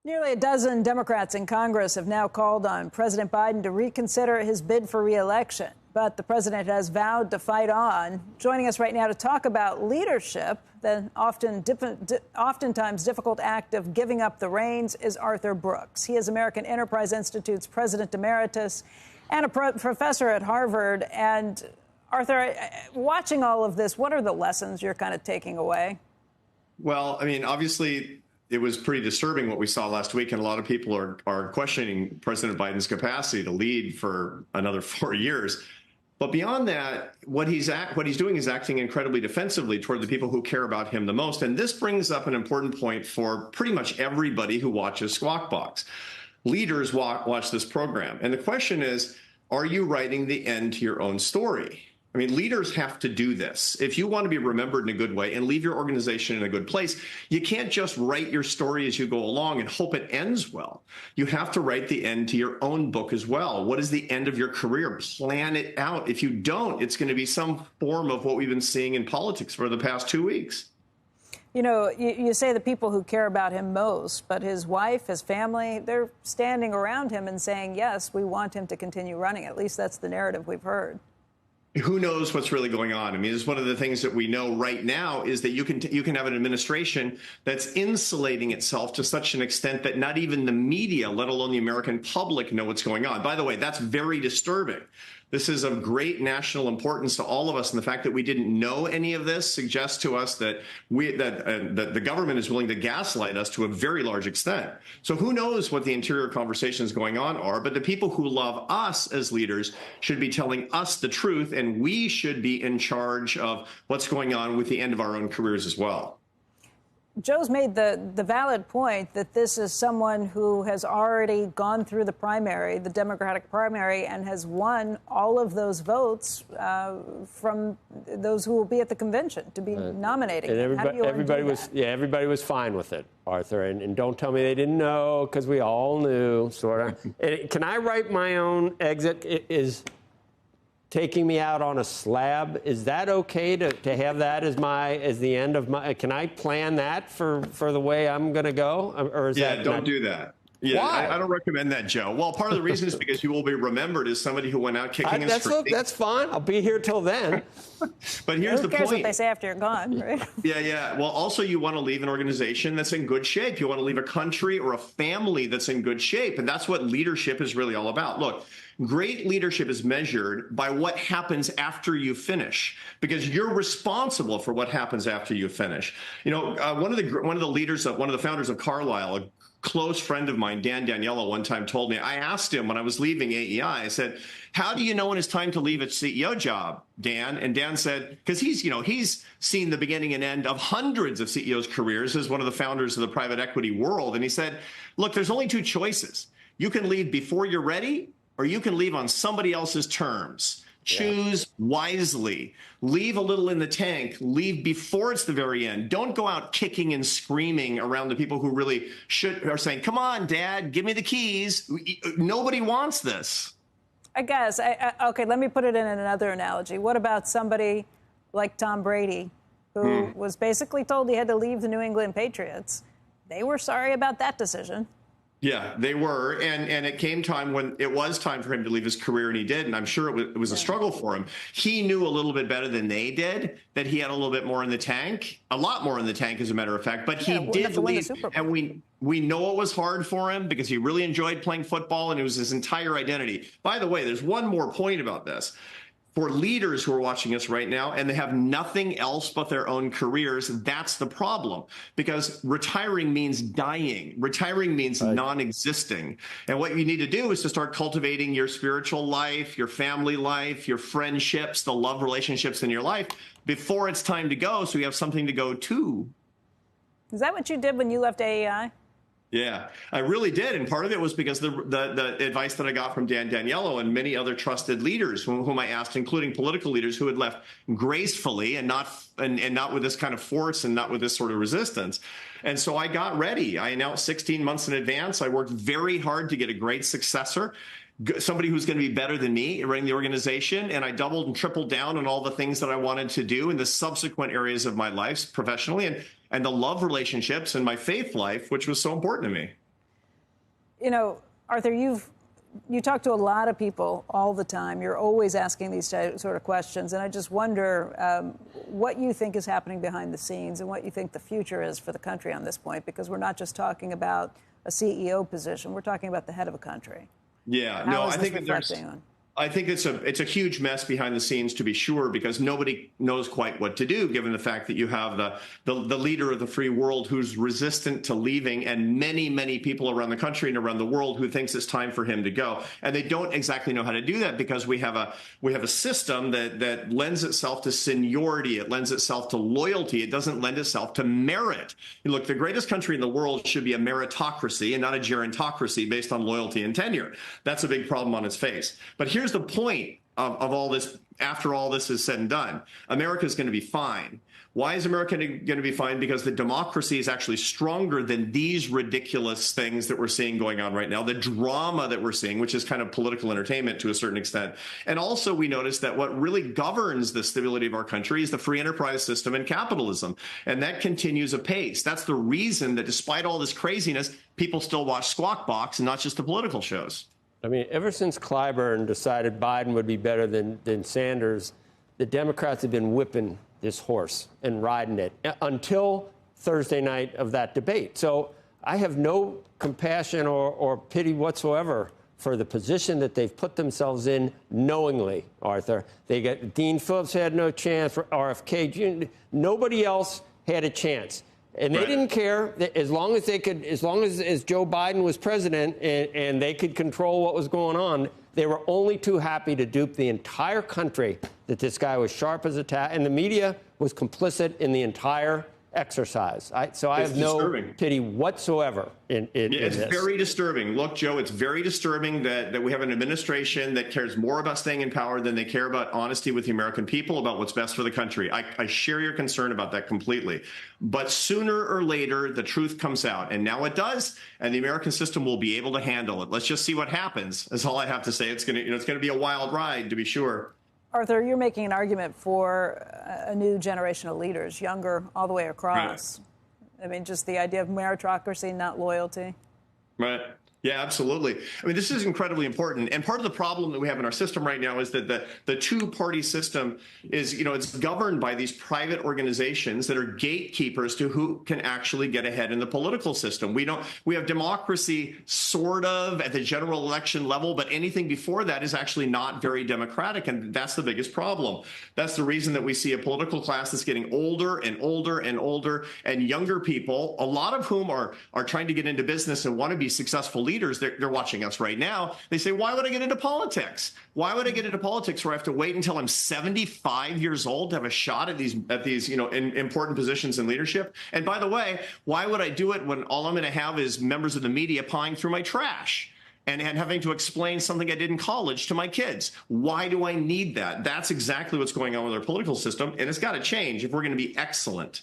Nearly a dozen Democrats in Congress have now called on President Biden to reconsider his bid for re-election. But the president has vowed to fight on. Joining us right now to talk about leadership, the oftentimes difficult act of giving up the reins, is Arthur Brooks. He is American Enterprise Institute's president emeritus and a professor at Harvard. And Arthur, watching all of this, what are the lessons you're kind of taking away? Well, I mean, obviously, it was pretty disturbing what we saw last week, and a lot of people are questioning President Biden's capacity to lead for another 4 years. But beyond that, what he's doing is acting incredibly defensively toward the people who care about him the most. And this brings up an important point for pretty much everybody who watches Squawk Box. Leaders watch this program. And the question is, are you writing the end to your own story? I mean, leaders have to do this. If you want to be remembered in a good way and leave your organization in a good place, you can't just write your story as you go along and hope it ends well. You have to write the end to your own book as well. What is the end of your career? Plan it out. If you don't, it's going to be some form of what we've been seeing in politics for the past 2 weeks. You know, you say the people who care about him most, but his wife, his family, they're standing around him and saying, yes, we want him to continue running. At least that's the narrative we've heard. Who knows what's really going on? I mean, it's one of the things that we know right now is that you can have an administration that's insulating itself to such an extent that not even the media, let alone the American public, know what's going on. By the way, that's very disturbing. This is of great national importance to all of us, and the fact that we didn't know any of this suggests to us that the government is willing to gaslight us to a very large extent. So who knows what the interior conversations going on are, but the people who love us as leaders should be telling us the truth, and we should be in charge of what's going on with the end of our own careers as well. Joe's made the valid point that this is someone who has already gone through the primary, the Democratic primary, and has won all of those votes from those who will be at the convention to be nominating him. How do you everybody was fine with it, Arthur. And don't tell me they didn't know, because we all knew, sort of. Can I write my own exit? Is taking me out on a slab, is that okay to have that as the end of my? Can I plan that for the way I'm going to go? Or is that don't do that. Yeah, I don't recommend that, Joe. Well, part of the reason is because you will be remembered as somebody who went out kicking and screaming. That's fine. I'll be here till then. But here's the point. Who cares what they say after you're gone, right? Yeah. Well, also, you want to leave an organization that's in good shape. You want to leave a country or a family that's in good shape. And that's what leadership is really all about. Look, great leadership is measured by what happens after you finish, because you're responsible for what happens after you finish. You know, one of the founders of Carlyle, a close friend of mine, Dan Daniello, one time told me, I asked him when I was leaving AEI, I said, how do you know when it's time to leave a CEO job, Dan? And Dan said, because he's seen the beginning and end of hundreds of CEOs' careers as one of the founders of the private equity world. And he said, look, there's only two choices. You can leave before you're ready, or you can leave on somebody else's terms. Choose wisely. Leave a little in the tank. Leave before it's the very end. Don't go out kicking and screaming around the people who really are saying, come on, Dad, give me the keys. Nobody wants this. I guess. Okay, let me put it in another analogy. What about somebody like Tom Brady, who was basically told he had to leave the New England Patriots? They were sorry about that decision. Yeah, they were. And it came time when it was time for him to leave his career, and he did. And I'm sure it was a struggle for him. He knew a little bit better than they did that he had a little bit more in the tank, a lot more in the tank, as a matter of fact. But he did leave. And we know it was hard for him because he really enjoyed playing football, and it was his entire identity. By the way, there's one more point about this. For leaders who are watching us right now and they have nothing else but their own careers, that's the problem. Because retiring means dying. Retiring means non-existing. And what you need to do is to start cultivating your spiritual life, your family life, your friendships, the love relationships in your life before it's time to go, so you have something to go to. Is that what you did when you left AEI? Yeah, I really did. And part of it was because the advice that I got from Dan Daniello and many other trusted leaders whom I asked, including political leaders who had left gracefully and not with this kind of force and not with this sort of resistance. And so I got ready. I announced 16 months in advance. I worked very hard to get a great successor, somebody who's going to be better than me running the organization. And I doubled and tripled down on all the things that I wanted to do in the subsequent areas of my life professionally and the love relationships and my faith life, which was so important to me. You know, Arthur, you talk to a lot of people all the time. You're always asking these sort of questions. And I just wonder what you think is happening behind the scenes and what you think the future is for the country on this point, because we're not just talking about a CEO position. We're talking about the head of a country. Yeah, no, I think it's a huge mess behind the scenes, to be sure, because nobody knows quite what to do, given the fact that you have the leader of the free world who's resistant to leaving, and many people around the country and around the world who thinks it's time for him to go. And they don't exactly know how to do that, because we have a system that lends itself to seniority. It lends itself to loyalty. It doesn't lend itself to merit. Look, the greatest country in the world should be a meritocracy and not a gerontocracy based on loyalty and tenure. That's a big problem on its face. But here's the point of all this. After all this is said and done, America is going to be fine. Why is America going to be fine? Because the democracy is actually stronger than these ridiculous things that we're seeing going on right now, the drama that we're seeing, which is kind of political entertainment to a certain extent. And also, we notice that what really governs the stability of our country is the free enterprise system and capitalism. And that continues apace. That's the reason that despite all this craziness, people still watch Squawk Box and not just the political shows. I mean, ever since Clyburn decided Biden would be better than Sanders, the Democrats have been whipping this horse and riding it until Thursday night of that debate. So I have no compassion or pity whatsoever for the position that they've put themselves in knowingly, Arthur. They got Dean Phillips had no chance, for RFK Jr. Nobody else had a chance. And they didn't care as long as they could, as long as Joe Biden was president and they could control what was going on. They were only too happy to dupe the entire country that this guy was sharp as a tack, and the media was complicit in the entire exercise. So I have no pity whatsoever in it's this. Very disturbing. Look, Joe, it's very disturbing that we have an administration that cares more about staying in power than they care about honesty with the American people, about what's best for the country. I share your concern about that completely. But sooner or later, the truth comes out. And now it does. And the American system will be able to handle it. Let's just see what happens. That's all I have to say. It's going to be a wild ride, to be sure. Arthur, you're making an argument for a new generation of leaders, younger all the way across. Right. I mean, just the idea of meritocracy, not loyalty. Right. Yeah, absolutely. I mean, this is incredibly important. And part of the problem that we have in our system right now is that the two-party system is, it's governed by these private organizations that are gatekeepers to who can actually get ahead in the political system. We have democracy sort of at the general election level, but anything before that is actually not very democratic. And that's the biggest problem. That's the reason that we see a political class that's getting older and older and older, and younger people, a lot of whom are trying to get into business and want to be successful leaders. They're watching us right now. They say, why would I get into politics? Why would I get into politics where I have to wait until I'm 75 years old to have a shot at these important positions in leadership? And by the way, why would I do it when all I'm going to have is members of the media pawing through my trash and having to explain something I did in college to my kids? Why do I need that? That's exactly what's going on with our political system, and it's got to change if we're going to be excellent.